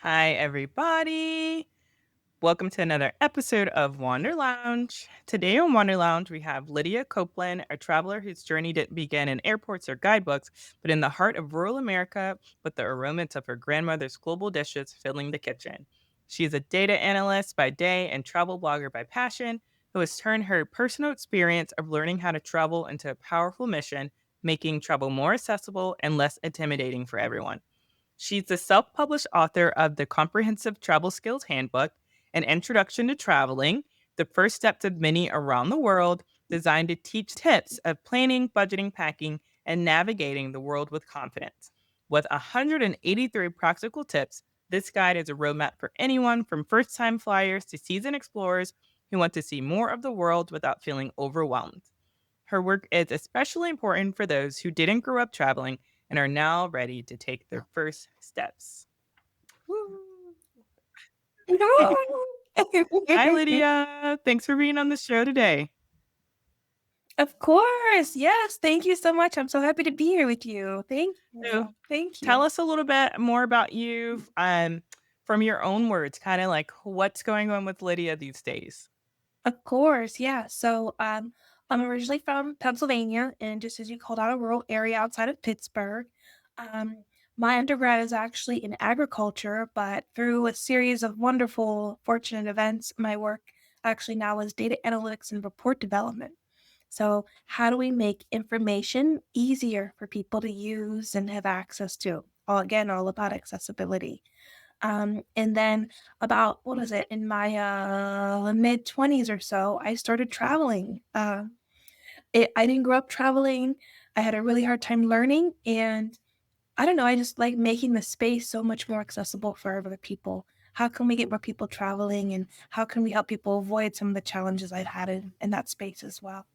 Hi, everybody. Welcome to another episode of Wander Lounge. Today on Wander Lounge, we have Lydia Copeland, a traveler whose journey didn't begin in airports or guidebooks, but in the heart of rural America with the aromas of her grandmother's global dishes filling the kitchen. She is a data analyst by day and travel blogger by passion, who has turned her personal experience of learning how to travel into a powerful mission, making travel more accessible and less intimidating for everyone. She's the self published author of the Comprehensive Travel Skills Handbook, An Introduction to Traveling, the first steps of many around the world, designed to teach tips of planning, budgeting, packing, and navigating the world with confidence. With 183 practical tips, this guide is a roadmap for anyone from first time flyers to seasoned explorers who want to see more of the world without feeling overwhelmed. Her work is especially important for those who didn't grow up traveling and are now ready to take their first steps. Woo. Hi, Lydia. Thanks for being on the show today. Of course. Yes. Thank you so much. I'm so happy to be here with you. Thank So, you. Thank tell you. us a little bit more about you from your own words, kind of like what's going on with Lydia these days. Of course. Yeah. I'm originally from Pennsylvania, and just as you called out, a rural area outside of Pittsburgh. Um, my undergrad is actually in agriculture, but through a series of wonderful, fortunate events, my work actually now is data analytics and report development. So, how do we make information easier for people to use and have access to? All about accessibility. And then about what was it in my mid 20s or so, I started traveling. I didn't grow up traveling. I had a really hard time learning, and I don't know. I just like making the space so much more accessible for other people. How can we get more people traveling, and how can we help people avoid some of the challenges I've had in that space as well?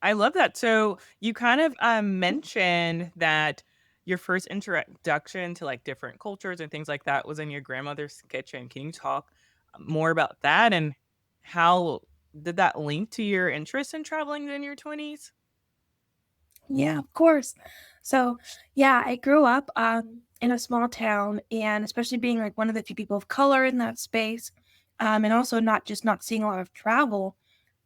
I love that. So, you kind of mentioned that your first introduction to like different cultures and things like that was in your grandmother's kitchen. Can you talk more about that and how did that link to your interest in traveling in your 20s? Yeah, of course. So, yeah, I grew up in a small town, and especially being like one of the few people of color in that space, and also not seeing a lot of travel,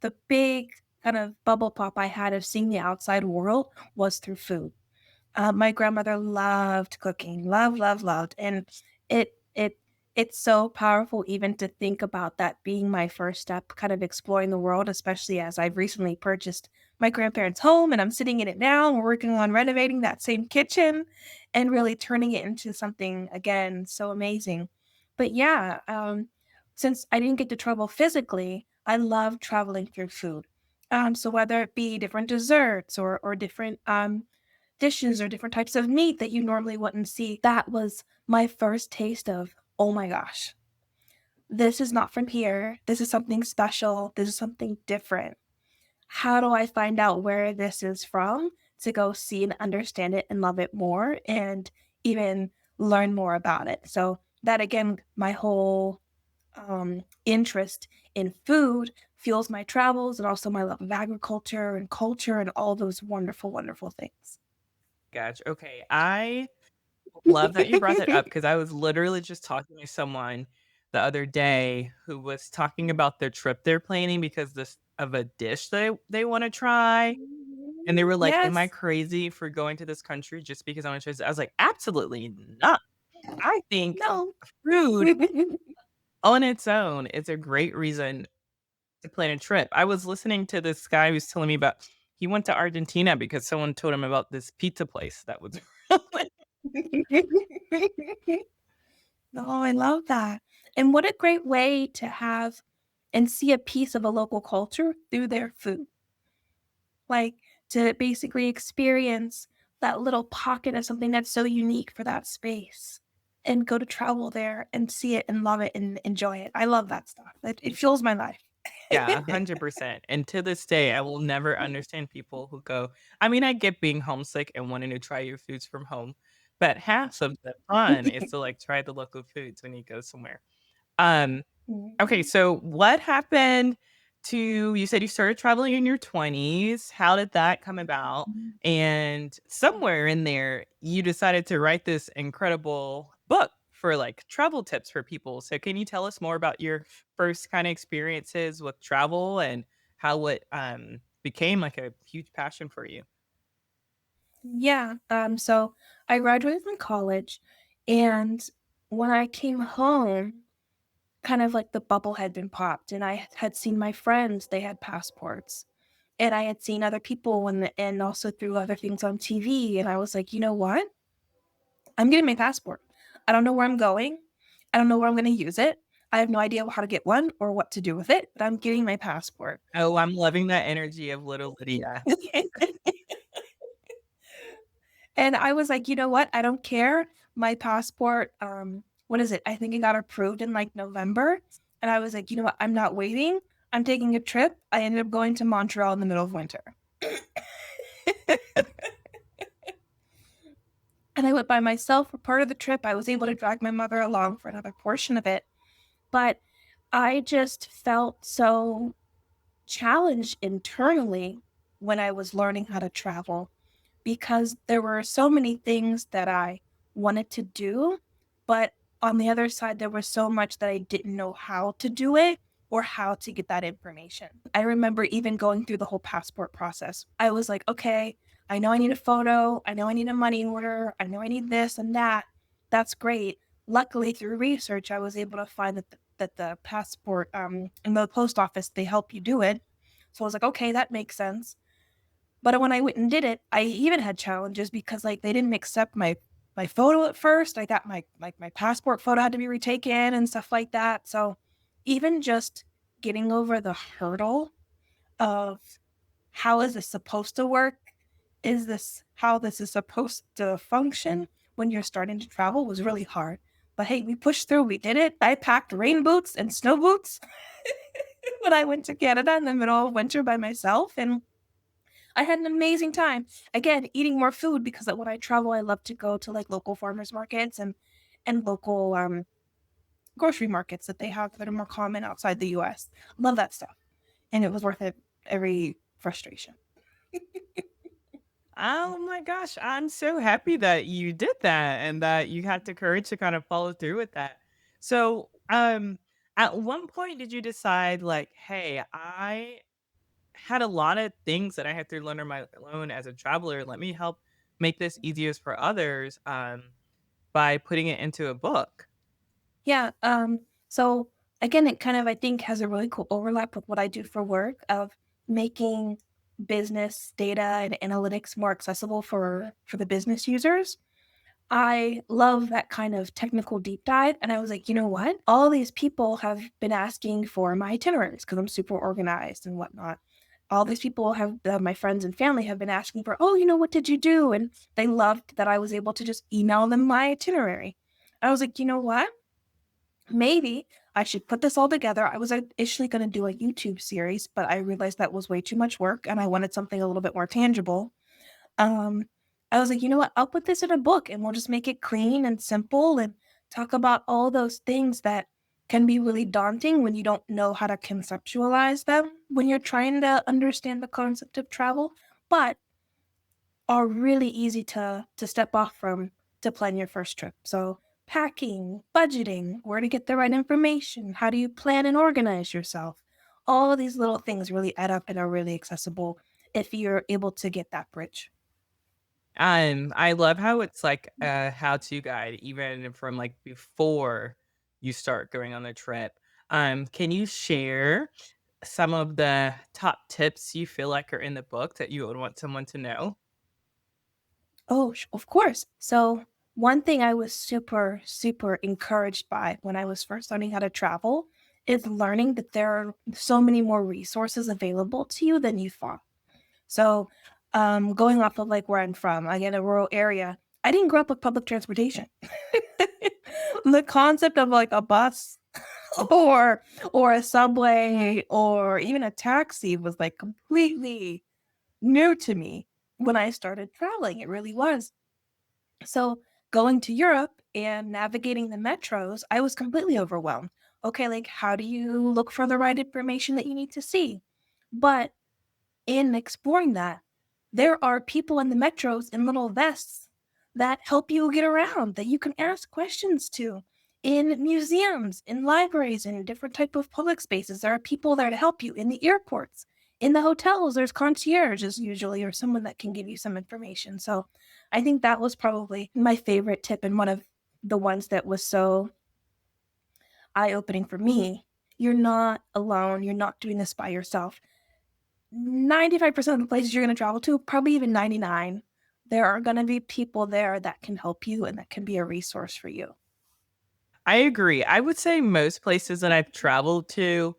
the big kind of bubble pop I had of seeing the outside world was through food. My grandmother loved cooking, loved, and it it's so powerful even to think about that being my first step, kind of exploring the world, especially as I've recently purchased my grandparents' home and I'm sitting in it now and we're working on renovating that same kitchen and really turning it into something again so amazing. But yeah, since I didn't get to travel physically, I love traveling through food. So whether it be different desserts or different dishes or different types of meat that you normally wouldn't see. That was my first taste of, oh my gosh, this is not from here. This is something special. This is something different. How do I find out where this is from to go see and understand it and love it more and even learn more about it? So, that again, my whole interest in food fuels my travels and also my love of agriculture and culture and all those wonderful, wonderful things. Gotcha. Okay. I love that you brought that up because I was literally just talking to someone the other day who was talking about their trip they're planning because this of a dish they want to try. And they were like, "Am I Yes. crazy for going to this country just because I wanna try this?" I was like, "Absolutely not." I think No. food on its own is a great reason to plan a trip. I was listening to this guy who was telling me about he went to Argentina because someone told him about this pizza place that was really No, I love that. And what a great way to have and see a piece of a local culture through their food. Like, to basically experience that little pocket of something that's so unique for that space and go to travel there and see it and love it and enjoy it. I love that stuff. It fuels my life. Yeah, 100%, and to this day, I will never understand people who go I mean, I get being homesick and wanting to try your foods from home, but half of the fun is to, like, try the local foods when you go somewhere. Um, okay, Mhm. so what happened to you said you started traveling in your 20s, how did that come about? And somewhere in there, you decided to write this incredible book. for like travel tips for people. So can you tell us more about your first kind of experiences with travel and how it became like a huge passion for you? Yeah. So I graduated from college, and when I came home, kind of like the bubble had been popped, and I had seen my friends, they had passports. And I had seen other people and also through other things on TV. And I was like, you know what? I'm getting my passport. I don't know where I'm going. I don't know where I'm going to use it. I have no idea how to get one or what to do with it, but I'm getting my passport. Oh, I'm loving that energy of little Lydia. And I was like, "You know what? I don't care. My passport, what is it? I think it got approved in, like, November." And I was like, "You know what? I'm not waiting. I'm taking a trip." I ended up going to Montreal in the middle of winter. And I went by myself for part of the trip. I was able to drag my mother along for another portion of it. But I just felt so challenged internally when I was learning how to travel because there were so many things that I wanted to do, but on the other side, there was so much that I didn't know how to do it or how to get that information. I remember even going through the whole passport process. I was like, okay, I know I need a photo. I know I need a money order. I know I need this and that. That's great. Luckily, through research, I was able to find that the passport in the post office, they help you do it. So I was like, okay, that makes sense. But when I went and did it, I even had challenges because, like, they didn't accept my photo at first. I got my passport photo had to be retaken and stuff like that. So even just getting over the hurdle of how is this supposed to work? Is this how this is supposed to function when you're starting to travel was really hard. But hey, we pushed through. We did it. I packed rain boots and snow boots when I went to Canada in the middle of winter by myself, and I had an amazing time. Again, eating more food because when I travel, I love to go to like local farmers markets and local grocery markets that they have that are more common outside the US. Love that stuff. And it was worth it every frustration. Oh my gosh, I'm so happy that you did that and that you had the courage to kind of follow through with that. So, at one point did you decide like, "Hey, I had a lot of things that I had to learn on my own as a traveler. Let me help make this easiest for others by putting it into a book." Yeah, so again, it kind of I think has a really cool overlap with what I do for work of making business data and analytics more accessible for the business users. I love that kind of technical deep dive, and I was like, "You know what? All these people have been asking for my itineraries because 'cause I'm super organized and whatnot. All these people have my friends and family have been asking for, 'Oh, you know, what did you do?' And they loved that I was able to just email them my itinerary." I was like, "You know what? Maybe I should put this all together." I was initially gonna do a YouTube series, but I realized that was way too much work, and I wanted something a little bit more tangible. Um, I was like, "You know what? I'll put this in a book and we'll just make it clean and simple and talk about all those things that can be really daunting when you don't know how to conceptualize them when you're trying to understand the concept of travel, but are really easy to step off from to plan your first trip." So, packing, budgeting, where to get the right information, how do you plan and organize yourself? All of these little things really add up and are really accessible if you're able to get that bridge. I love how it's like a how-to guide even from like before you start going on the trip. Can you share some of the top tips you feel like are in the book that you would want someone to know? Oh, of course. So, one thing I was super, super encouraged by when I was first learning how to travel is learning that there are so many more resources available to you than you thought. So, going off of like where I'm from, I get a rural area. I didn't grow up with public transportation. The concept of like a bus or a subway or even a taxi was like completely new to me when I started traveling. It really was. So going to Europe and navigating the metros, I was completely overwhelmed. Okay, like how do you look for the right information that you need to see? But in exploring that, there are people in the metros in little vests that help you get around, that you can ask questions to. In museums, in libraries, in different type of public spaces, there are people there to help you. In the airports, in the hotels, there's concierges usually or someone that can give you some information. So I think that was probably my favorite tip and one of the ones that was so eye-opening for me. You're not alone. You're not doing this by yourself. 95% of the places you're going to travel to, probably even 99, there are going to be people there that can help you and that can be a resource for you. I agree. I would say most places that I've traveled to,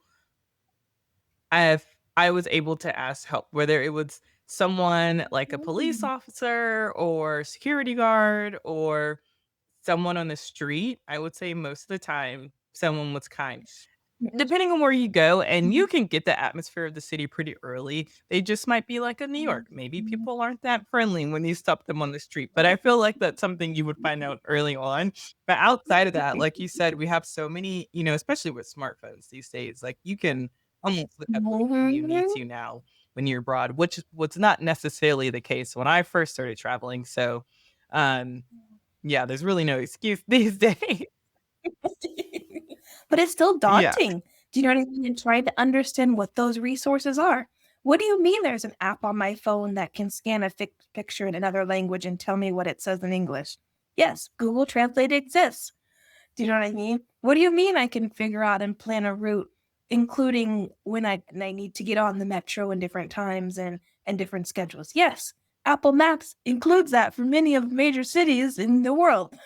I've I was able to ask help, whether it was someone like a police Mm. officer or security guard or someone on the street. I would say most of the time someone was kind. Depending on where you go, and you can get the atmosphere of the city pretty early. They just might be like in New York. Maybe people aren't that friendly when you stop them on the street, but I feel like that's something you would find out early on. But outside of that, like you said, we have so many, especially with smartphones these days, like you can almost look up anything you need Mhm. to now when you're abroad, which was not necessarily the case when I first started traveling. So, um, yeah, there's really no excuse these days. But it's still Yeah. daunting. Do you know what I mean? And trying to understand what those resources are. What do you mean there's an app on my phone that can scan a picture in another language and tell me what it says in English? Yes, Google Translate exists. Do you know what I mean? What do you mean I can figure out and plan a route, including when I need to get on the metro in different times and different schedules? Yes, Apple Maps includes that for many of major cities in the world.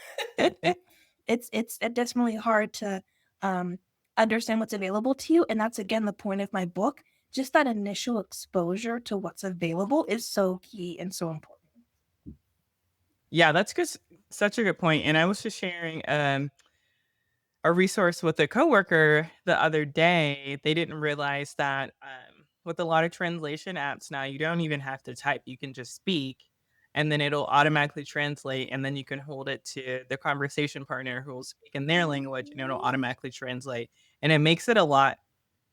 It's definitely hard to um, understand what's available to you, and that's again the point of my book. Just that initial exposure to what's available is so key and so important. Yeah, that's such a good point. And I was just sharing a resource with a coworker the other day. They didn't realize that with a lot of translation apps now, you don't even have to type. You can just speak, and then it'll automatically translate. And then you can hold it to the conversation partner who will speak in their language, and it'll automatically translate. And it makes it a lot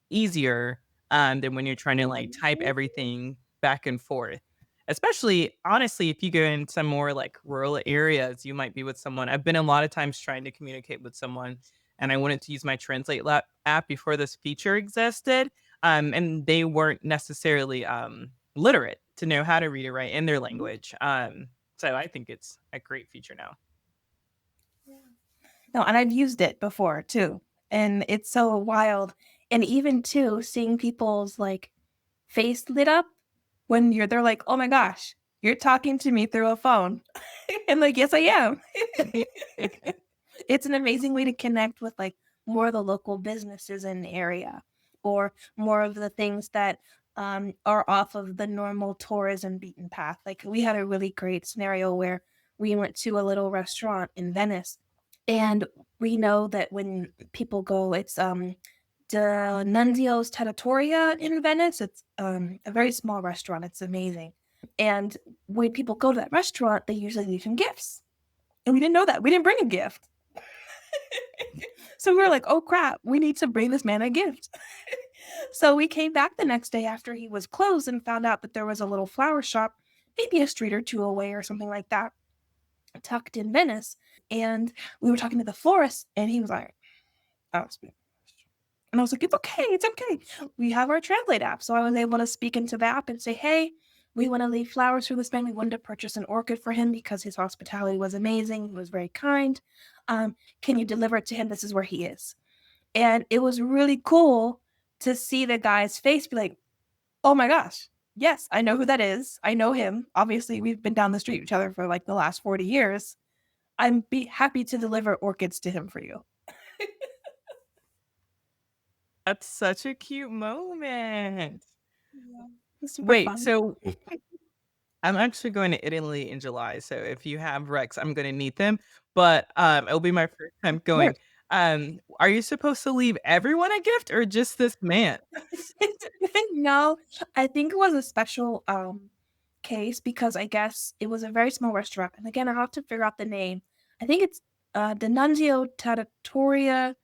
easier, than when you're trying to, like, type everything back and forth. Especially, honestly, if you go in some more, like, rural areas, you might be with someone. I've been a lot of times trying to communicate with someone, and I wanted to use my Translate app before this feature existed, and they weren't necessarily, literate to know how to read or write in their language, so I think it's a great feature now. No, and I've used it before too, and it's so wild. And even too, seeing people's like face lit up when they're like, "Oh my gosh, you're talking to me through a phone." And like, "Yes, I am." It's an amazing way to connect with like more of the local businesses in the area or more of the things that are off of the normal tourism beaten path. Like we had a really great scenario where we went to a little restaurant in Venice and we know that when people go, it's the Nunzio's Trattoria in Venice. It's a very small restaurant. It's amazing. And when people go to that restaurant, they usually leave him gifts. And we didn't know that. We didn't bring a gift. So we were like, oh crap, we need to bring this man a gift. So we came back the next day after he was closed and found out that there was a little flower shop, maybe a street or two away or something like that, tucked in Venice. And we were talking to the florist, and he was like, oh, and I was like, it's okay. We have our Translate app. So I was able to speak into the app and say, hey, we want to leave flowers for this man. We wanted to purchase an orchid for him because his hospitality was amazing. He was very kind. Can you deliver it to him? This is where he is. And it was really cool to see the guy's face be like, oh my gosh, yes, I know who that is. I know him. Obviously, we've been down the street with each other for like the last 40 years. I'm be happy to deliver orchids to him for you. That's such a cute moment. Yeah. It's super Wait, fun. so I'm actually going to Italy in July, so if you have Rex, I'm gonna need them, but, it'll be my first time going. Are you supposed to leave everyone a gift or just this man? No, I think it was a special, case because I guess it was a very small restaurant, and again, I have to figure out the name. I think it's, D'Annunzio Trattoria,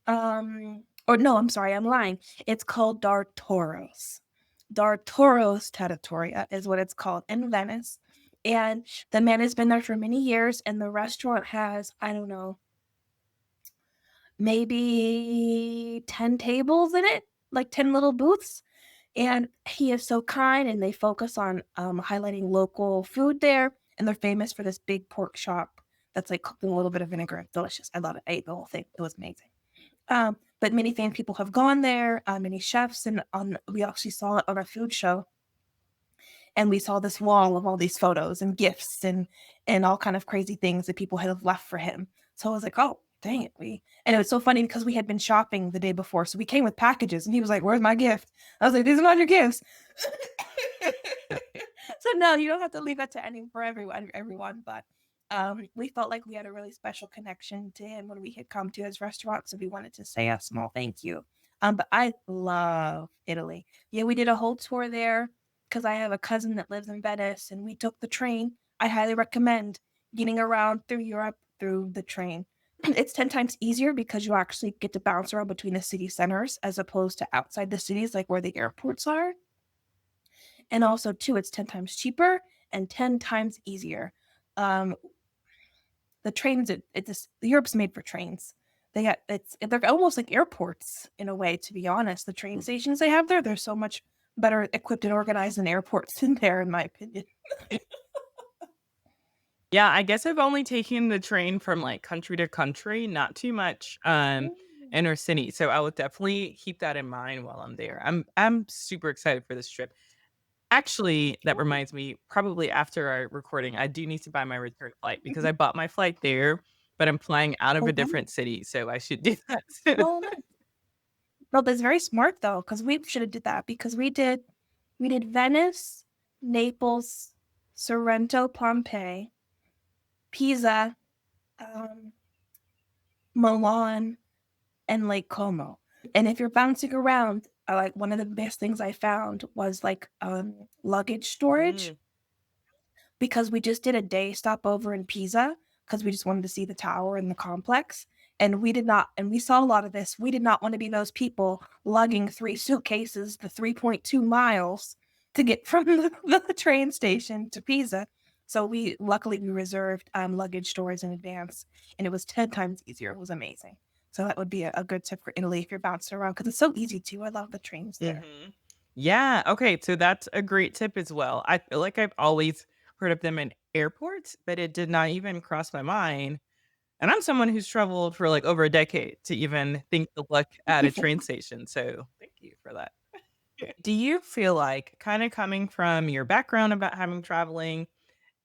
or no, I'm sorry, I'm lying. It's called D'Artoro's. D'Artoro's Trattoria is what it's called in Venice, and the man has been there for many years, and the restaurant has, I don't know, maybe 10 tables in it, like 10 little booths. And he is so kind, and they focus on highlighting local food there. And they're famous for this big pork chop that's like cooked in a little bit of vinegar. It's delicious. I love it. I ate the whole thing. It was amazing. But many famous people have gone there, many chefs, and we actually saw it on a food show, and we saw this wall of all these photos and gifts and all kind of crazy things that people had left for him. So I was like, oh, dang it. And it was so funny because we had been shopping the day before. So we came with packages, and he was like, where's my gift? I was like, these are not your gifts. So no, you don't have to leave that to any for everyone, but we felt like we had a really special connection to him when we had come to his restaurant, so we wanted to say a small thank you. But I love Italy. Yeah, we did a whole tour there because I have a cousin that lives in Venice, and we took the train. I highly recommend getting around through Europe through the train. It's 10 times easier because you actually get to bounce around between the city centers as opposed to outside the cities, like where the airports are. And also, too, it's 10 times cheaper and 10 times easier. Um, the trains, it's Europe's made for trains. They're almost like airports in a way, to be honest. The train stations they have there, they're so much better equipped and organized than airports in there, in my opinion. Yeah, I guess I've only taken the train from, like, country to country, not too much, Mm. inner city, so I will definitely keep that in mind while I'm there. I'm super excited for this trip. Actually, that Sure. reminds me, probably after our recording, I do need to buy my return flight because I bought my flight there, but I'm flying out of Oh, a wow. different city, so I should do that soon. Oh, nice. Well, that's very smart though, because we should have did that because we did Venice, Naples, Sorrento, Pompeii, Pisa, um, Milan, and Lake Como. And if you're bouncing around, like one of the best things I found was like luggage storage Mm. because we just did a day stopover in Pisa because we just wanted to see the tower and the complex. And we did not, and we saw a lot of this. We did not want to be those people lugging 3 suitcases the 3.2 miles to get from the train station to Pisa. So luckily we reserved luggage storage in advance, and it was 10 times easier. It was amazing. So that would be a good tip for Italy if you're bouncing around because it's so easy too. I love the trains there. Mhm. Yeah, okay, so that's a great tip as well. I feel like I've always heard of them in airports, but it did not even cross my mind, and I'm someone who's traveled for, like, over a decade to even think to look at a train station, so thank you for that. Do you feel like, kinda coming from your background about having traveling,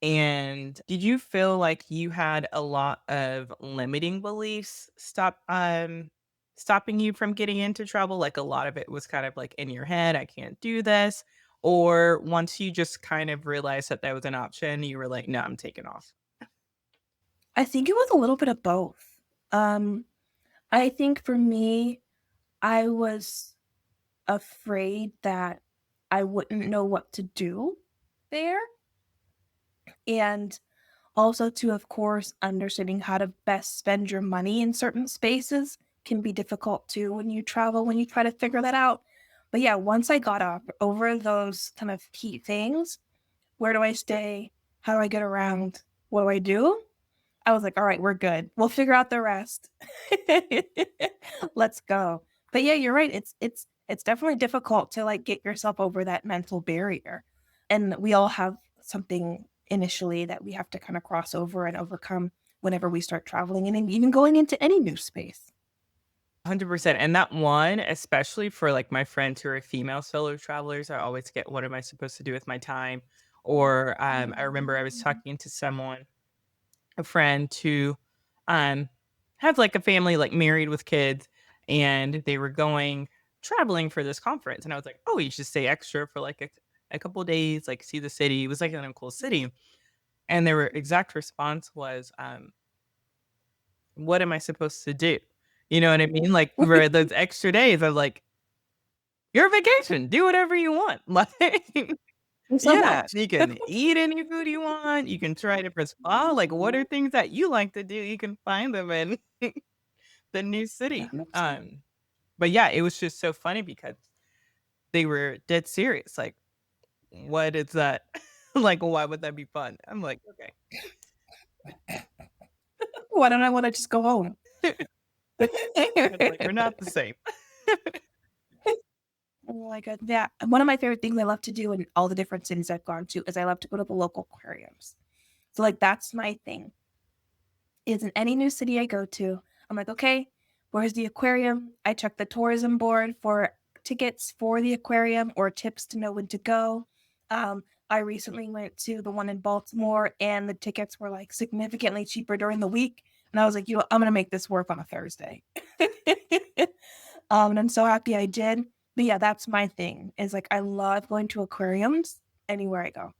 and did you feel like you had a lot of limiting beliefs stopping you from getting into trouble? Like, a lot of it was kind of, like, in your head, "I can't do this," or once you just kind of realized that that was an option, you were like, "No, I'm taking off." I think it was a little bit of both. Um, I think for me, I was afraid that I wouldn't know what to do there, and also to, of course, understanding how to best spend your money in certain spaces can be difficult too when you travel, when you try to figure that out. But yeah, once I got up over those kind of key things, where do I stay? How do I get around? What do I do? I was like, "All right, we're good. We'll figure out the rest. Let's go." But yeah, you're right. It's definitely difficult to like get yourself over that mental barrier. And we all have something initially that we have to kind of cross over and overcome whenever we start traveling and then even going into any new space. 100%, and that one, especially for, like, my friends who are female solo travelers, I always get, "What am I supposed to do with my time?" Or, I remember I was talking to someone, a friend who, um, have, like, a family, like, married with kids, and they were going traveling for this conference, and I was like, "Oh, you should stay extra for, like, a couple days, like, see the city." It was, like, in a cool city, and their exact response was, "What am I supposed to do?" You know what I mean? Like, for those extra days, I was like, "Your vacation, do whatever you want." Like, There's so yeah, much. you can eat any food you want, you can try different spa, like, what are things that you like to do? You can find them in the new city. 100%. But yeah, it was just so funny because they were dead serious, like, "What is that?" Like, "Why would that be fun?" I'm like, "Okay." Why don't I want to just go home? It's like we're not the same. Oh my god, yeah. One of my favorite things I love to do in all the different cities I've gone to is I love to go to the local aquariums. So, like, that's my thing. Is in any new city I go to, I'm like, okay, where's the aquarium? I check the tourism board for tickets for the aquarium or tips to know when to go. I recently went to the one in Baltimore and the tickets were like significantly cheaper during the week. And I was like, you know, I'm gonna make this work on a Thursday. And I'm so happy I did. But yeah, that's my thing. Is like I love going to aquariums anywhere I go.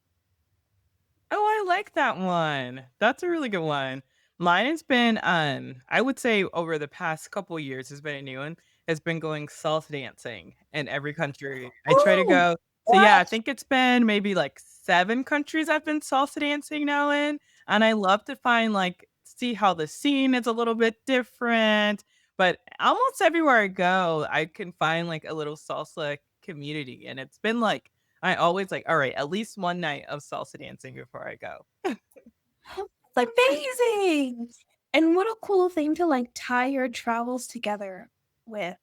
Oh, I like that one. That's a really good one. Mine has been, I would say over the past couple years has been a new one, has been going salsa dancing in every country I try to Oh, go. So yeah, I what? think it's been maybe like 7 countries I've been salsa dancing now in, and I love to find like see how the scene is a little bit different, but almost everywhere I go, I can find like a little salsa community, and it's been like I always like, all right, at least one night of salsa dancing before I go. It's amazing. And what a cool thing to like tie your travels together with.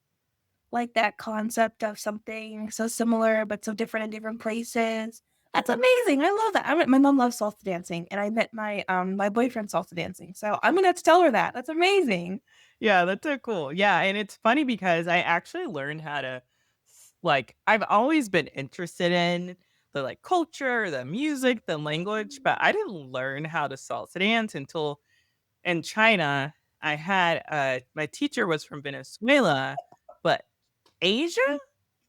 Like that concept of something so similar but so different in different places. That's amazing. I love that. My mom loves salsa dancing and I met my boyfriend salsa dancing. So I'm gonna have to tell her that. That's amazing. Yeah, that's so cool. Yeah, and it's funny because I actually learned how to like I've always been interested in the like culture, the music, the language, but I didn't learn how to salsa dance until in China. I had my teacher was from Venezuela, but Asia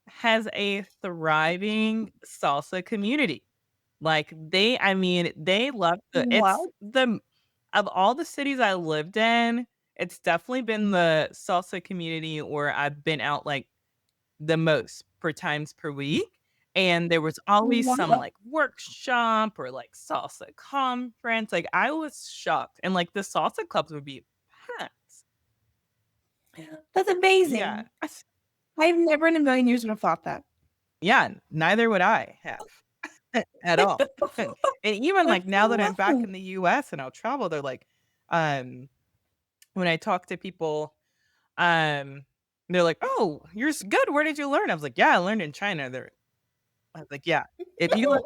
has a thriving salsa community. Like, I mean, they love Wow. the of all the cities I lived in, it's definitely been the salsa community where I've been out, like, the most per times per week, and there was always some, Wow. like, workshop or, like, salsa conference, like, I was shocked, and, like, the salsa clubs would be packed. That's Yeah. amazing. I've never in a million years would have thought that. Yeah, neither would I have. At all. And even, like, That's now that so I'm back wow. in the US and I'll travel, they're like, um, when I talk to people, um, they're like, "Oh, you're good. Where did you learn?" I was like, "Yeah, I learned in China." I was like, "Yeah, if you like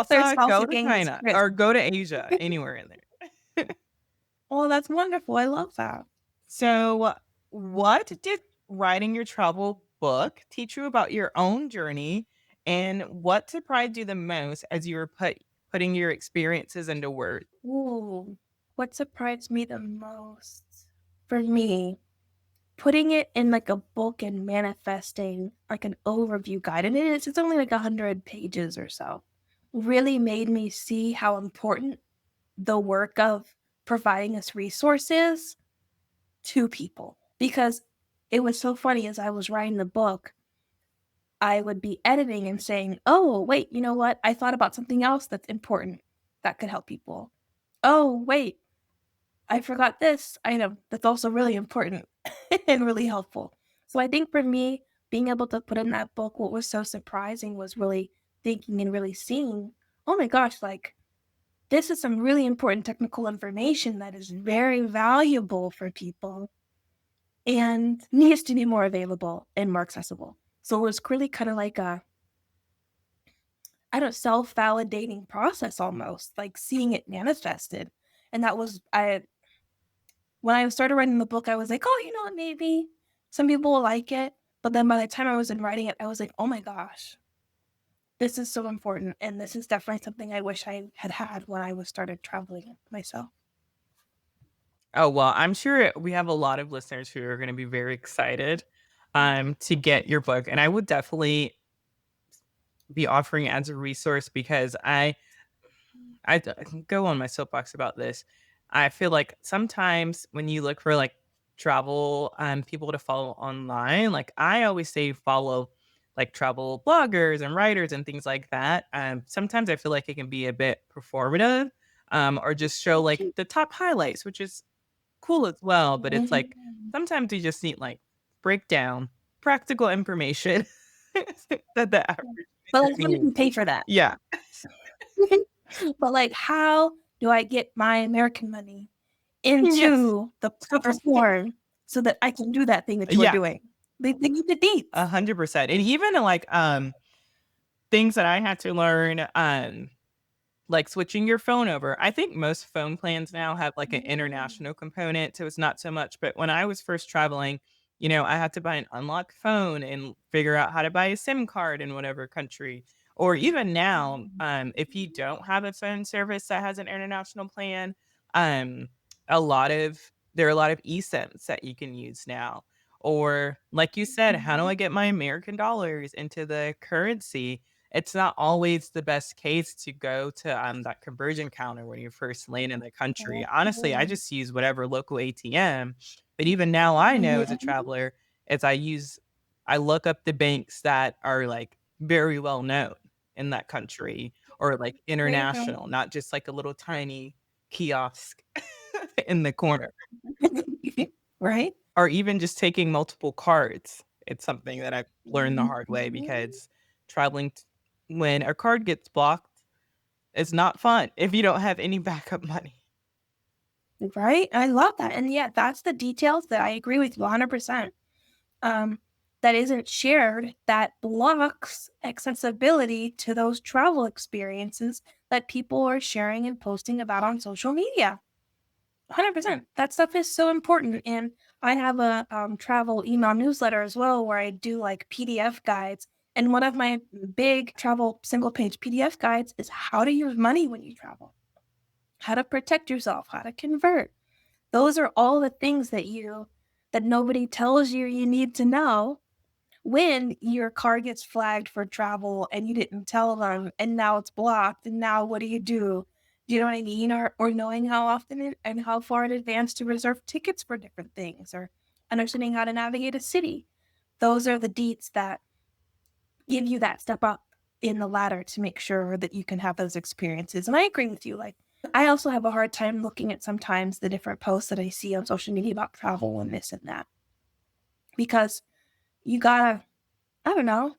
There's salsa, go salsa to gangs. China or go to Asia, anywhere in there." Oh, that's wonderful. I love that. So, what did writing your travel book teach you about your own journey, and what surprised you the most as you were putting your experiences into words? Ooh, what surprised me the most for me, putting it in like a book and manifesting like an overview guide, and it's only like 100 pages or so, really made me see how important the work of providing us resources to people. Because it was so funny as I was writing the book, I would be editing and saying, "Oh, wait, you know what? I thought about something else that's important that could help people. Oh, wait, I forgot this item that's also really important and really helpful." So I think for me, being able to put in that book, what was so surprising was really thinking and really seeing, oh my gosh, like this is some really important technical information that is very valuable for people and needs to be more available and more accessible. So it was really kind of like a, I don't know, self-validating process almost, like seeing it manifested. And that was I when I started writing the book, I was like, "Oh, you know what, maybe some people will like it." But then by the time I was in writing it, I was like, "Oh my gosh, this is so important, and this is definitely something I wish I had had when I was started traveling myself." Oh, well, I'm sure we have a lot of listeners who are gonna be very excited, to get your book, and I would definitely be offering it as a resource because I can go on my soapbox about this. I feel like sometimes when you look for, like, travel, people to follow online, like, I always say follow, like, travel bloggers and writers and things like that. Sometimes I feel like it can be a bit performative, or just show, like, the top highlights, which is cool as well, but it's like Mhm. sometimes you just need like breakdown, practical information that the average But, user like, how did needs. you pay for that? Yeah. But, like, how do I get my American money Yes. into the proper form? so that I can do that thing that you were Yeah, doing. They need the deets. 100%. And even like things that I had to learn, like switching your phone over. I think most phone plans now have like an Mm. international component, so it's not so much. But when I was first traveling, I had to buy an unlocked phone and figure out how to buy a SIM card in whatever country. Or even now, if you don't have a phone service that has an international plan, um, there are a lot of eSIMs that you can use now. Or like you said, how do I get my American dollars into the currency? It's not always the best case to go to, that conversion counter when you first land in the country. Honestly, I Mhm. just use whatever local ATM, but even now I know as a traveler, as I look up the banks that are, like, very well known in that country or, like, There you go. international, not just, like, a little tiny kiosk in the corner, Right? or even just taking multiple cards. It's something that I've learned the hard way Mhm. because traveling t when a card gets blocked, it's not fun if you don't have any backup money. Right? I love that, and yeah, that's the details that I agree with you 100%. Um, that isn't shared that blocks accessibility to those travel experiences that people are sharing and posting about on social media. 100%. That stuff is so important. And I have a travel email newsletter as well where I do like PDF guides. And one of my big travel single page PDF guides is how to use money when you travel, how to protect yourself, how to convert. Those are all the things that nobody tells you you need to know when your car gets flagged for travel and you didn't tell them and now it's blocked and now what do you do? Do you know what I mean? Or knowing how often and how far in advance to reserve tickets for different things or understanding how to navigate a city. Those are the deets that give you that step up in the ladder to make sure that you can have those experiences. And I agree with you. Like I also have a hard time looking at sometimes the different posts that I see on social media about travel and this and that because you gotta, I don't know,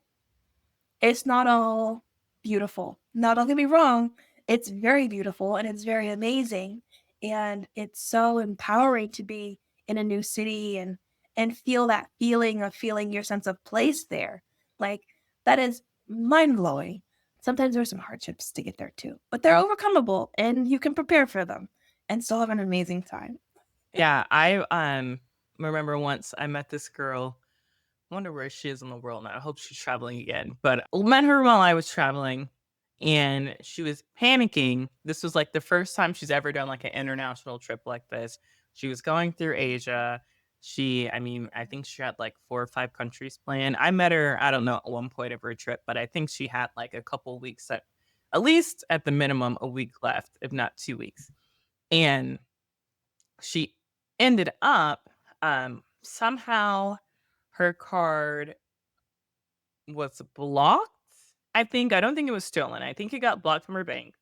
it's not all beautiful. Now, don't get me wrong, it's very beautiful and it's very amazing, and it's so empowering to be in a new city and feel that feeling of feeling your sense of place there. Like, that is mind-blowing. Sometimes there's some hardships to get there too, but they're overcomable and you can prepare for them and still have an amazing time. Yeah, I remember once I met this girl. I wonder where she is in the world now. I hope she's traveling again. But I met her while I was traveling and she was panicking. This was like the first time she's ever done like an international trip like this. She was going through Asia. I think she had like 4 or 5 countries planned. I met her, I don't know, at one point of her trip, but I think she had like a couple weeks at least at the minimum a week left, if not 2 weeks. And she ended up, somehow her card was blocked, I think. I don't think it was stolen. I think it got blocked from her bank.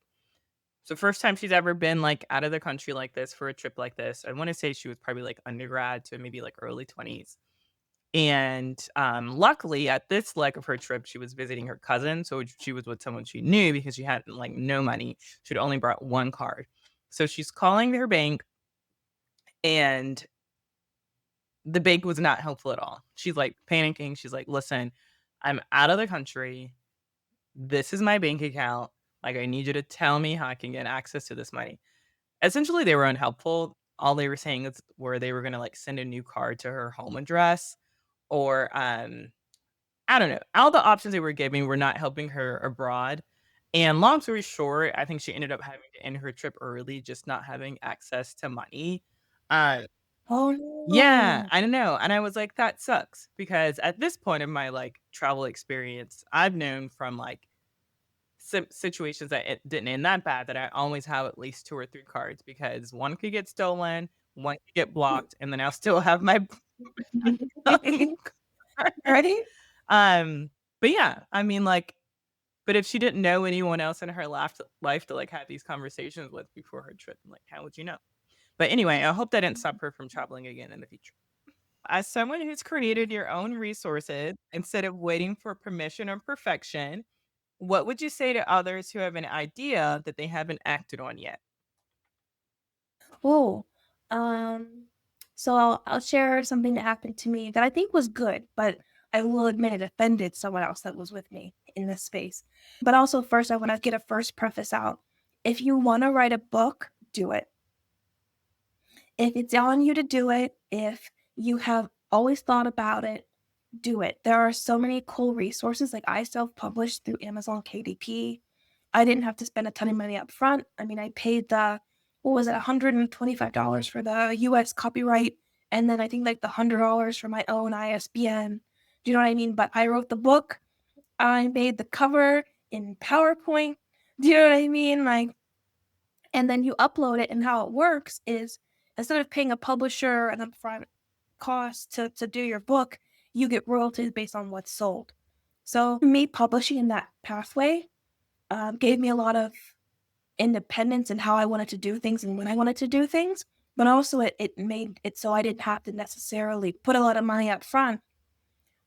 So first time she's ever been, like, out of the country like this for a trip like this. I wanna say she was probably, like, undergrad to maybe, like, early 20s. And, luckily, at this leg of her trip, she was visiting her cousin, so she was with someone she knew because she had, like, no money. She'd only brought 1 card. So she's calling their bank, and the bank was not helpful at all. She's, like, panicking. She's like, "Listen, I'm out of the country. This is my bank account. Like, I need you to tell me how I can get access to this money." Essentially, they were unhelpful. All they were saying is were they were gonna, like, send a new card to her home address or, I don't know. All the options they were giving were not helping her abroad. And long story short, I think she ended up having to end her trip early, just not having access to money. Uh, Oh, yeah, no. I don't know. And I was like, that sucks because at this point in my like travel experience, I've known from like situations that it didn't end that bad that I always have at least 2 or 3 cards because one could get stolen, one could get blocked, and then I'll still have my card. Ready? Um, but yeah, I mean, like, but if she didn't know anyone else in her life to like have these conversations with before her trip, like, how would you know? But anyway, I hope that didn't stop her from traveling again in the future. As someone who's created your own resources instead of waiting for permission or perfection, what would you say to others who have an idea that they haven't acted on yet? Oh, um So I'll share something that happened to me that I think was good, but I will admit it offended someone else that was with me in this space. But also, first, I want to get a first preface out. If you want to write a book, do it. If it's on you to do it, if you have always thought about it, do it. There are so many cool resources. Like I self-published through Amazon KDP. I didn't have to spend a ton of money up front. I mean, I paid the what was it, $125 for the US copyright, and then I think like the $100 for my own ISBN. Do you know what I mean? But I wrote the book. I made the cover in PowerPoint. Do you know what I mean? Like, and then you upload it, and how it works is instead of paying a publisher an upfront cost to do your book, you get royalties based on what's sold. So me publishing in that pathway gave me a lot of independence in how I wanted to do things and when I wanted to do things. But also it made it so I didn't have to necessarily put a lot of money up front,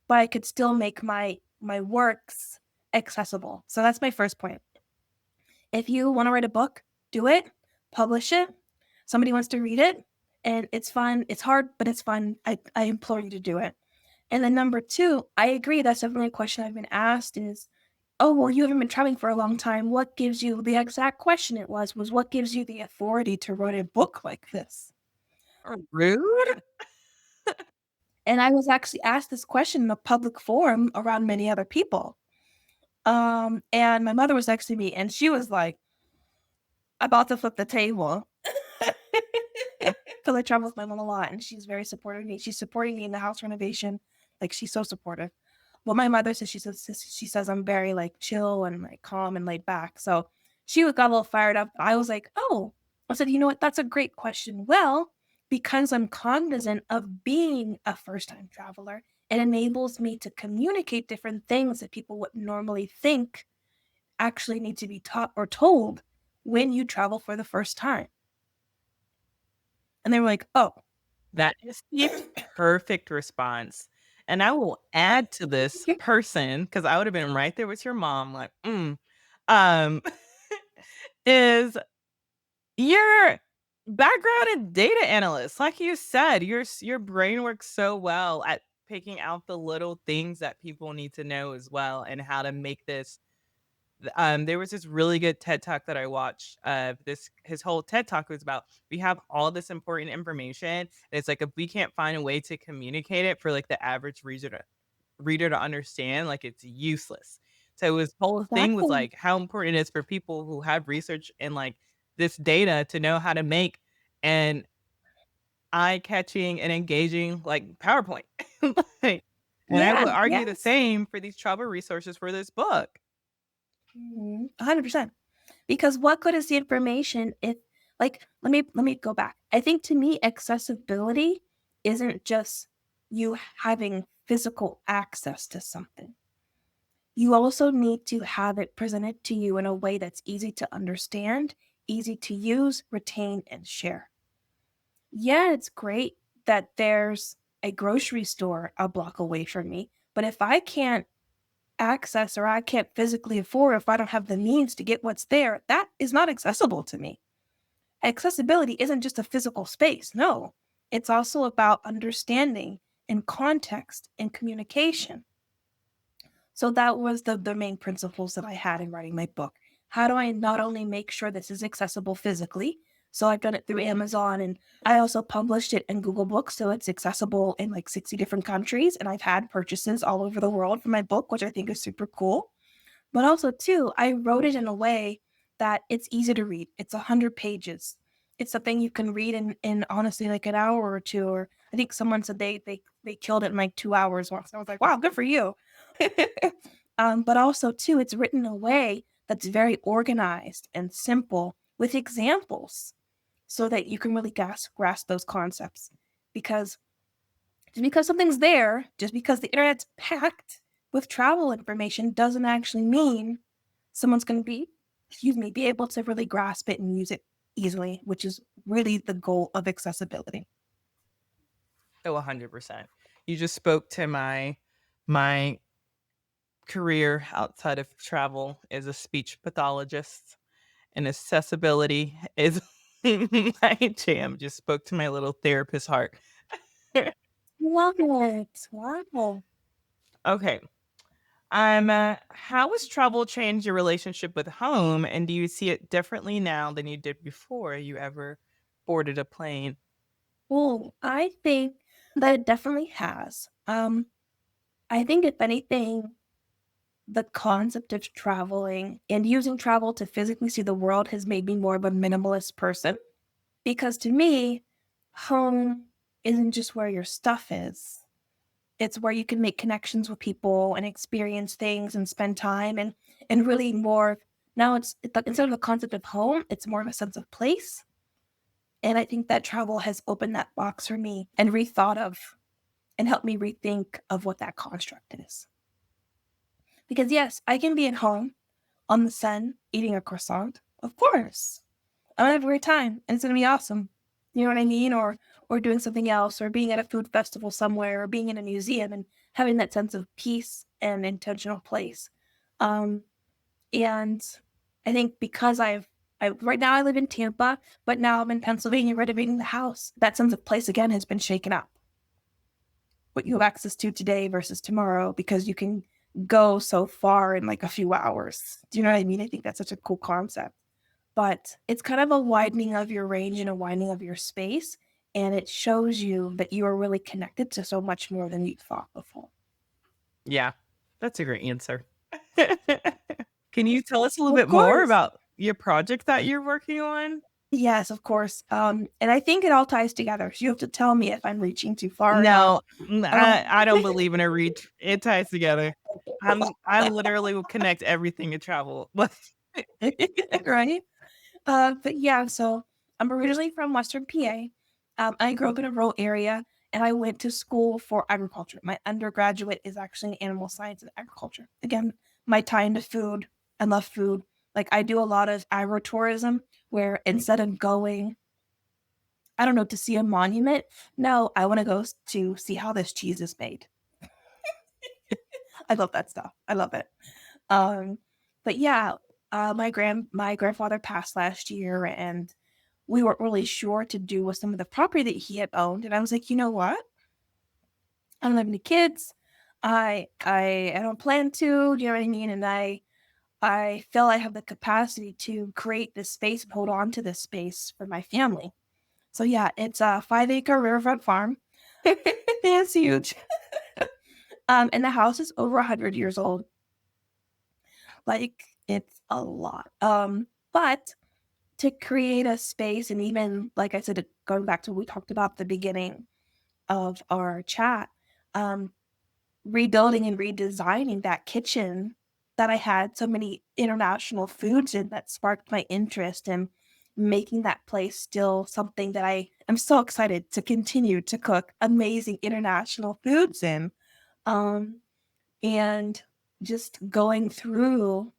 but I could still make my works accessible. So that's my first point. If you want to write a book, do it, publish it. Somebody wants to read it, and it's fun. It's hard, but it's fun. I implore you to do it. And then number two, I agree. That's definitely a question I've been asked is, oh, well, you haven't been traveling for a long time. What gives you the exact question it was what gives you the authority to write a book like this? Rude? And I was actually asked this question in a public forum around many other people. And my mother was next to me, and she was like, about to flip the table. Because I travel with my mom a lot, and she's very supportive of me. She's supporting me in the house renovation. Like, she's so supportive. Well, my mother says she says I'm very, like, chill and, like, calm and laid back. So she got a little fired up. I was like, "Oh." I said, "You know what? That's a great question." Well, because I'm cognizant of being a first-time traveler, it enables me to communicate different things that people would normally think actually need to be taught or told when you travel for the first time. And they were like, "Oh." That is the perfect response, and I will add to this person because I would have been right there with your mom, like, um, is your background in data analyst. Like you said, your brain works so well at picking out the little things that people need to know as well and how to make this there was this really good TED Talk that I watched. This his whole TED Talk was about we have all this important information. And it's like if we can't find a way to communicate it for like the average reader to understand, like it's useless. So his whole thing was Exactly. like how important it is for people who have research and like this data to know how to make an eye-catching and engaging like PowerPoint. Like, and I would Yeah, argue the yes. same for these travel resources for this book. Mhm, 100%. Because what good is the information if like, let me go back. I think to me, accessibility isn't just you having physical access to something. You also need to have it presented to you in a way that's easy to understand, easy to use, retain, and share. Yeah, it's great that there's a grocery store a block away from me, but if I can't access or I can't physically afford, if I don't have the means to get what's there, that is not accessible to me. Accessibility isn't just a physical space. No, it's also about understanding and context and communication. So that was the main principles that I had in writing my book. How do I not only make sure this is accessible physically? So I've done it through Amazon and I also published it in Google Books. So it's accessible in like 60 different countries. And I've had purchases all over the world for my book, which I think is super cool. But also too, I wrote it in a way that it's easy to read. It's 100 pages. It's something you can read in honestly like an hour or two. Or I think someone said they killed it in like 2 hours once. I was like, wow, good for you. But also too, it's written in a way that's very organized and simple with examples so that you can really grasp those concepts. Because just because something's there, just because the internet's packed with travel information doesn't actually mean someone's going to be able to really grasp it and use it easily, which is really the goal of accessibility. Oh, 100%. You just spoke to my career outside of travel as a speech pathologist, and accessibility is my jam. Just spoke to my little therapist heart. Love it. Wow. Okay. How has travel changed your relationship with home, and do you see it differently now than you did before you ever boarded a plane? Well, I think that it definitely has. I think if anything, the concept of traveling and using travel to physically see the world has made me more of a minimalist person. Because to me, home isn't just where your stuff is. It's where you can make connections with people and experience things and spend time and really more now it's like instead of the concept of home, it's more of a sense of place. And I think that travel has opened that box for me and rethought of and helped me rethink of what that construct is. Because yes, I can be at home on the sun eating a croissant. Of course. I'm gonna have a great time and it's gonna be awesome. You know what I mean? Or doing something else or being at a food festival somewhere or being in a museum and having that sense of peace and intentional place. Um, and I think because I right now I live in Tampa, but now I'm in Pennsylvania renovating the house. That sense of place again has been shaken up. What you have access to today versus tomorrow because you can go so far in like a few hours. Do you know what I mean? I think that's such a cool concept. But it's kind of a widening of your range and a widening of your space, and it shows you that you are really connected to so much more than you thought before. Yeah, that's a great answer. Can you tell us a little Of bit more course. about your project that you're working on? Yes, of course. And I think it all ties together. So you have to tell me if I'm reaching too far or not. No, I don't believe in a reach. It ties together. I literally will connect everything to travel. But Right? But yeah, so I'm originally from Western PA. I grew up in a rural area and I went to school for agriculture. My undergraduate is actually in animal science and agriculture. Again, my tie into food. I love food. Like I do a lot of agritourism where instead of going, I don't know, to see a monument, no, I want to go to see how this cheese is made. I love that stuff. I love it. Um, but yeah, my grandfather passed last year, and we weren't really sure to do with some of the property that he had owned. And I was like, you know what? I don't have any kids. I don't plan to. Do you know what I mean? And I feel I have the capacity to create this space and hold on to this space for my family. So yeah, it's a 5-acre riverfront farm. It's huge. And the house is over 100 years old. Like it's a lot. But to create a space and even like I said, going back to what we talked about at the beginning of our chat, um, rebuilding and redesigning that kitchen that I had so many international foods in that sparked my interest and making that place still something that I am so excited to continue to cook amazing international foods in. Um, and just going through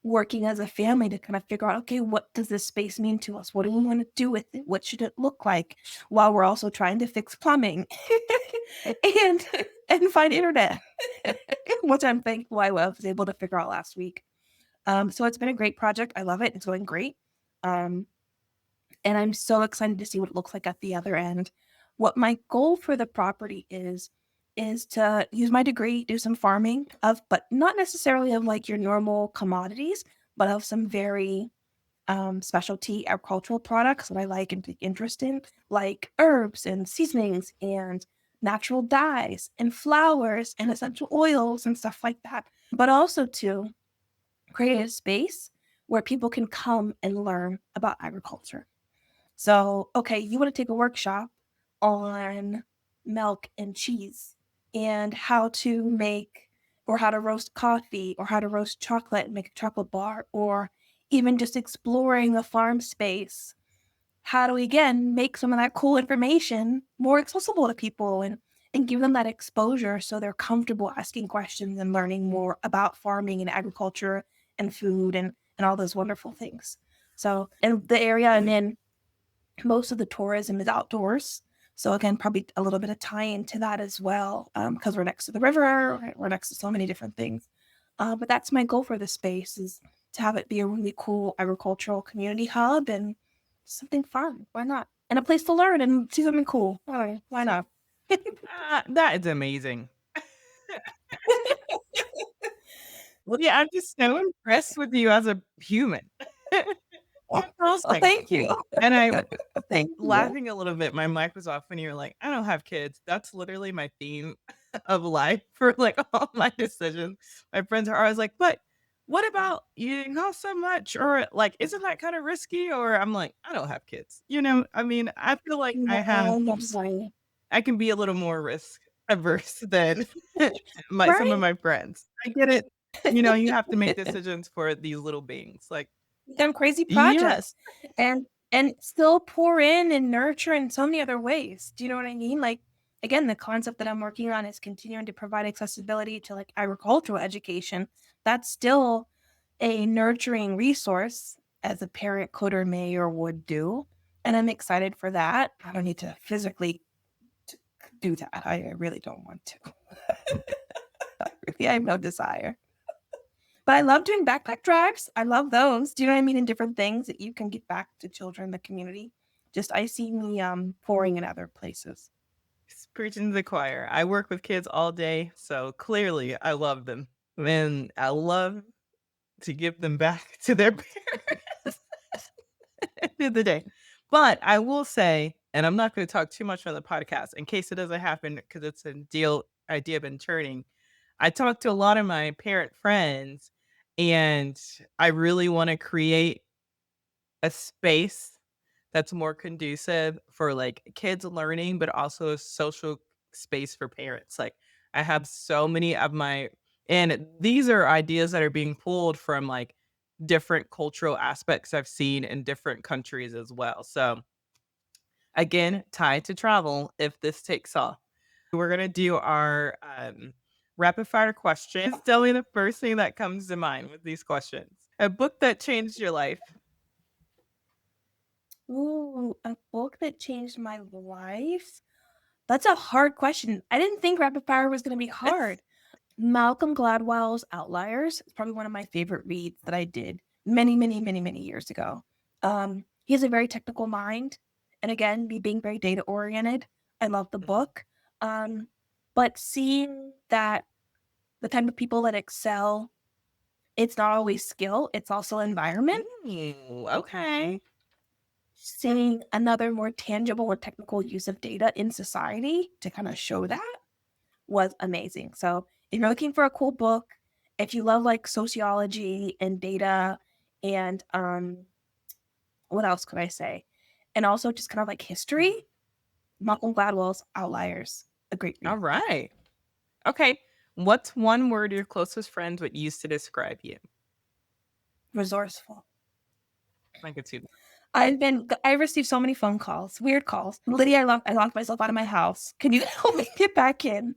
working as a family to kind of figure out, okay, what does this space mean to us? What do we want to do with it? What should it look like? While we're also trying to fix plumbing and and find internet, which I'm thankful I was able to figure out last week. So it's been a great project. I love it. It's going great. Um, and I'm so excited to see what it looks like at the other end. What my goal for the property is to use my degree, do some farming of, but not necessarily of like your normal commodities, but of some very specialty agricultural products that I like and take interest in, like herbs and seasonings and natural dyes and flowers and essential oils and stuff like that. But also to create a space where people can come and learn about agriculture. So, okay, you want to take a workshop on milk and cheese and how to make or how to roast coffee or how to roast chocolate and make a chocolate bar or even just exploring the farm space. How do we again make some of that cool information more accessible to people and give them that exposure so they're comfortable asking questions and learning more about farming and agriculture and food and all those wonderful things. So, in the area I'm in, most of the tourism is outdoors. So again, probably a little bit of tie into that as well, because we're next to the river, we're next to so many different things. But that's my goal for the space is to have it be a really cool agricultural community hub and something fun. Why not? and a place to learn and see something cool. Why not? That is amazing. Well, yeah, I'm just so impressed with you as a human. That's Oh, awesome. thank you. And I Thank you. laughing a little bit, my mic was off when you were like, "I don't have kids." That's literally my theme of life for, like, all my decisions. My friends are always like, "But what about you know so much?" Or, like, "Isn't that kinda risky?" Or I'm like, "I don't have kids." You know? I mean, I feel like No, I'm sorry. I can be a little more risk averse than some of Right? my friends. I get it. You know, you have to make decisions for these little beings, like Them crazy yes. projects and still pour in and nurture in so many other ways. Do you know what I mean? Like, again, the concept that I'm working on is continuing to provide accessibility to like agricultural education. That's still a nurturing resource as a parent could or may or would do. And I'm excited for that. I don't need to physically t- do that. I really don't want to. Really, I have no desire. But I love doing backpack drives. I love those. Do you know what I mean? In different things that you can get back to children in the community. Just I see me pouring in other places. Preaching to the choir. I work with kids all day, so clearly I love them, and I love to give them back to their parents at the end of the day. But I will say, and I'm not gonna talk too much on the podcast in case it doesn't happen because it's a deal idea been turning. I talked to a lot of my parent friends, and I really wanna create a space that's more conducive for, like, kids learning, but also a social space for parents. Like, I have so many of my and these are ideas that are being pulled from, like, different cultural aspects I've seen in different countries as well. So, again, tied to travel if this takes off. We're gonna do our, rapid fire questions. Tell me the first thing that comes to mind with these questions. A book that changed your life. Ooh, a book that changed my life? That's a hard question. I didn't think rapid fire was going to be hard. Malcolm Gladwell's Outliers is probably one of my favorite reads that I did many, many, many, many years ago. He has a very technical mind. And again, me being very data oriented, I love the Mhm. book. Um, but seeing that the type of people that excel, it's not always skill, it's also environment. Ooh, okay. Seeing another more tangible and technical use of data in society to kind of show that was amazing. So if you're looking for a cool book, if you love like sociology and data and what else could I say? And also just kind of like history, Mhm. Malcolm Gladwell's Outliers, a great read. Alright. Okay. What's one word your closest friends would use to describe you? Resourceful. I could see that. I received so many phone calls, weird calls. Lydia, I locked myself out of my house. Can you help me get back in?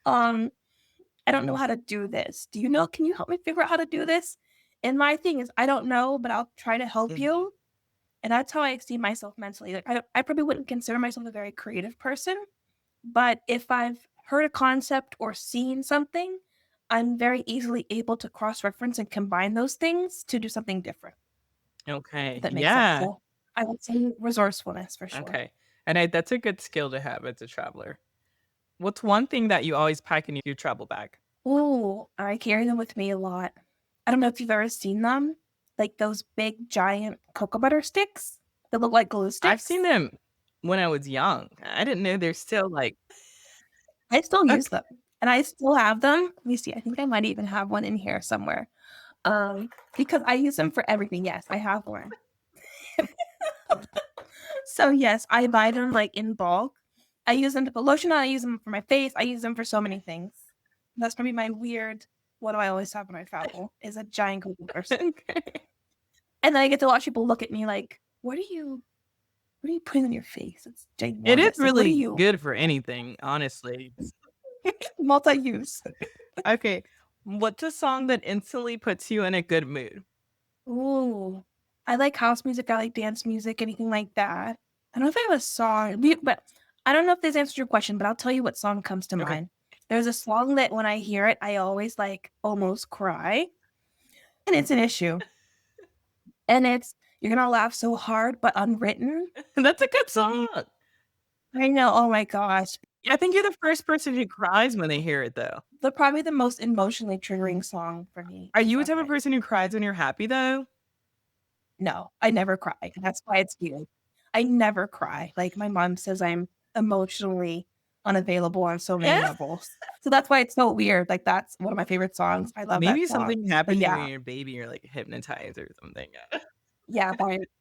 Um, I don't know how to do this. Do you know? Can you help me figure out how to do this? And my thing is, I don't know, but I'll try to help Mhm. you. And that's how I see myself mentally. Like I probably wouldn't consider myself a very creative person, but if I've heard a concept or seen something, I'm very easily able to cross reference and combine those things to do something different. If Okay. that makes sense. Yeah. So I would say resourcefulness for sure. Okay. And that's a good skill to have as a traveler. What's one thing that you always pack in your travel bag? Ooh, I carry them with me a lot. I don't know if you've ever seen them, like those big giant cocoa butter sticks that look like glue I've seen sticks. them when I was young. I didn't know they're still like I still use okay. them, and I still have them. Let me see. I think I might even have one in here somewhere. Because I use them for everything. Yes, I have one. So yes, I buy them like in bulk. I use them to put lotion on. I use them for my face. I use them for so many things. That's probably my weird. What do I always have when I travel? Is a giant cocoa butter stick, Okay. and then I get to watch people look at me like, what are you putting on your face? It's It is ginormous. Like, what are really you good for anything, honestly. multi-use? Okay. What's a song that instantly puts you in a good mood? Ooh, I like house music. I like dance music. Anything like that. I don't know if I have a song, but I don't know if this answers your question. But I'll tell you what song comes to Okay. mind. There's a song that when I hear it, I always like almost cry, and it's an issue. And You're gonna laugh so hard, but unwritten. That's a good song. I know. Oh my gosh. I think you're the first person who cries when they hear it, though. Probably the most emotionally triggering song for me Are is you a type of Unwritten. person who cries when you're happy, though? No, I never cry, and that's why it's cute. I never cry. Like, my mom says I'm emotionally unavailable on so many levels. So that's why it's so weird. Like, that's one of my favorite songs. I love that Maybe song. something But happened to you when yeah, you were a baby, you're, like, hypnotized or something. yeah,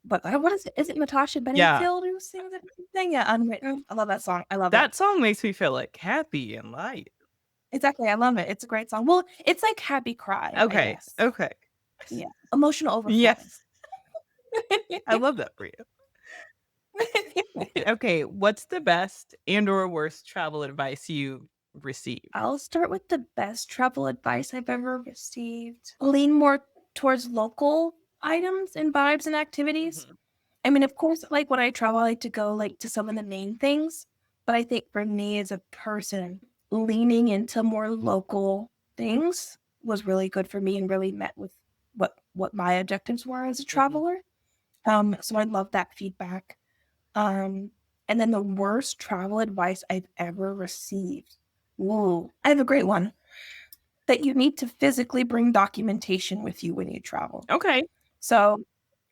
but what is it? Is it Natasha Yeah. Bedingfield who sings it? Thing? Yeah, Unwritten. I love that song. I love it. That song makes me feel, like, happy and light. Exactly. I love it. It's a great song. Well, it's like happy cry, I Okay, guess. okay. Yeah. Emotional overflowing. Yes, I love that for you. Okay, what's the best and or worst travel advice you received? I'll start with the best travel advice I've ever received. Lean more towards local items and vibes and activities. Mhm, I mean, of course, like when I travel, I like to go like to some of the main things. But I think for me as a person, leaning into more local things was really good for me and really met with what my objectives were as a mhm. traveler. So I love that feedback. Um, and then the worst travel advice I've ever received. Whoa, I have a great one that you need to physically bring documentation with you when you travel. Okay. So,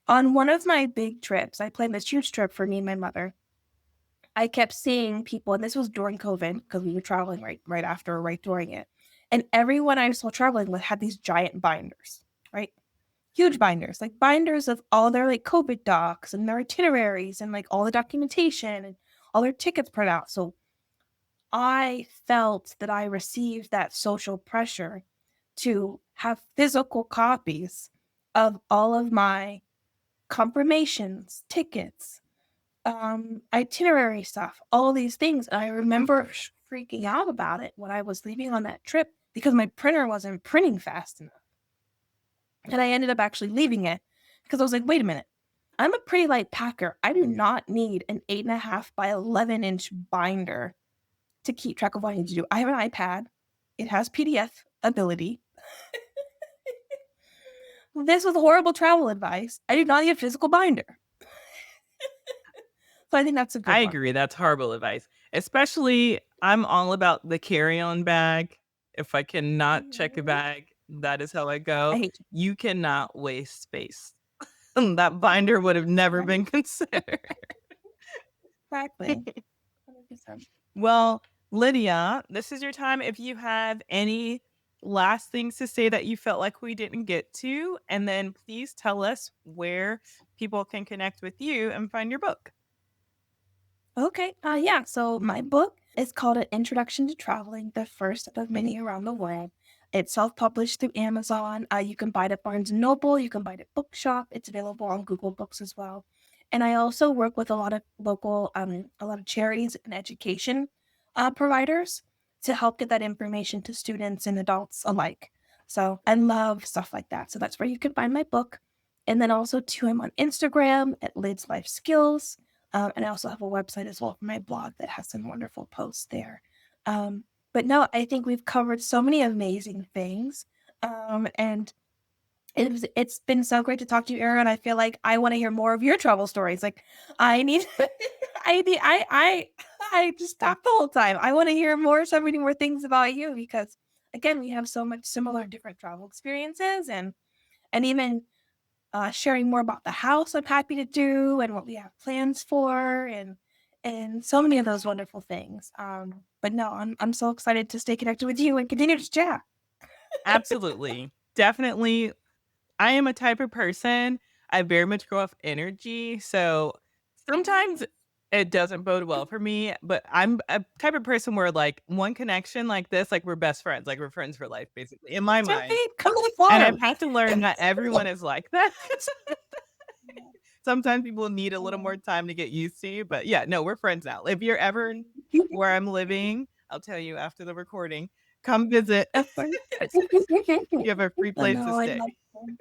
on one of my big trips, I planned this huge trip for me and my mother. I kept seeing people, and this was during COVID because we were traveling right after or right during it. And everyone I saw traveling with had these giant binders, right? Huge binders, like binders of all their like COVID docs and their itineraries and like all the documentation and all their tickets printed out. So I felt that I received that social pressure to have physical copies of all of my confirmations, tickets, itinerary stuff, all these things. And I remember freaking out about it when I was leaving on that trip because my printer wasn't printing fast enough. And I ended up actually leaving it because I was like, wait a minute. I'm a pretty light packer. I do not need an 8.5 by 11-inch binder to keep track of what I need to do. I have an iPad. It has PDF ability. This was horrible travel advice. I do not need a physical binder. So I think that's a I good one. agree, that's horrible advice. Especially, I'm all about the carry-on bag. If I cannot check a Mhm. bag, that is how I I go. hate you. You cannot waste space. That binder would have never Right? been considered. Exactly. 100%. Well, Lydia, this is your time if you have any last things to say that you felt like we didn't get to, and then please tell us where people can connect with you and find your book. Okay. Yeah. So my book is called An Introduction to Traveling, the first of many around the world. It's self-published through Amazon. You can buy it at Barnes and Noble. You can buy it at Bookshop. It's available on Google Books as well. And I also work with a lot of local, a lot of charities and education providers to help get that information to students and adults alike. So I love stuff like that. So that's where you can find my book. And then also too, I'm on Instagram at Lids Life Skills. And I also have a website as well for my blog that has some wonderful posts there. But no, I think we've covered so many amazing things. And it's been so great to talk to you, Erin. I feel like I want to hear more of your travel stories. Like I need I just talk the whole time. I want to hear more, so many more things about you because again, we have so much similar different travel experiences and even sharing more about the house I'm happy to do and what we have plans for and so many of those wonderful things. But no, I'm so excited to stay connected with you and continue to chat. Absolutely. Definitely. I am a type of person, I very much go off energy. So sometimes it doesn't bode well for me, but I'm a type of person where like one connection like this, like we're best friends, like we're friends for life, basically, in my mind. Champagne, come to the And I've farm. had to learn that everyone is like that. Sometimes people need a little Yeah. more time to get used to, but yeah, no, we're friends now. If you're ever where I'm living, I'll tell you after the recording, come visit. Of course. You have a free place to No, I'd stay. love to.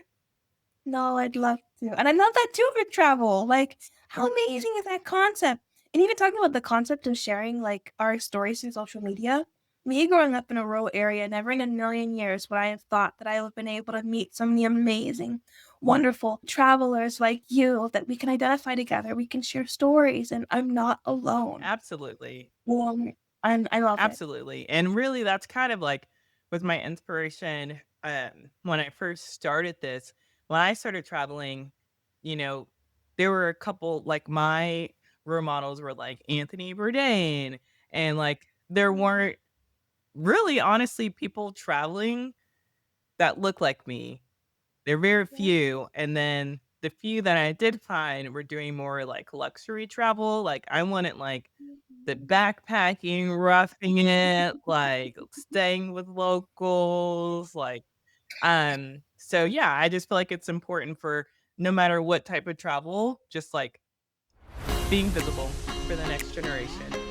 No, I'd love to. And I love that too for travel. Like, how amazing is that concept? And even talking about the concept of sharing like our stories through social media. Me growing up in a rural area, never in a million years would I have thought that I would have been able to meet so many amazing, wonderful travelers like you that we can identify together. We can share stories, and I'm not alone. Absolutely. Um, I love it. Absolutely. And really that's kind of like with my inspiration when I first started this. When I started traveling, you know, there were a couple like my role models were like Anthony Bourdain and like there weren't really honestly people traveling that look like me. They're very few, and then the few that I did find were doing more, like, luxury travel, like, I wanted, like, the backpacking, roughing it, like, staying with locals, like, so, yeah, I just feel like it's important for no matter what type of travel, just, like, being visible for the next generation.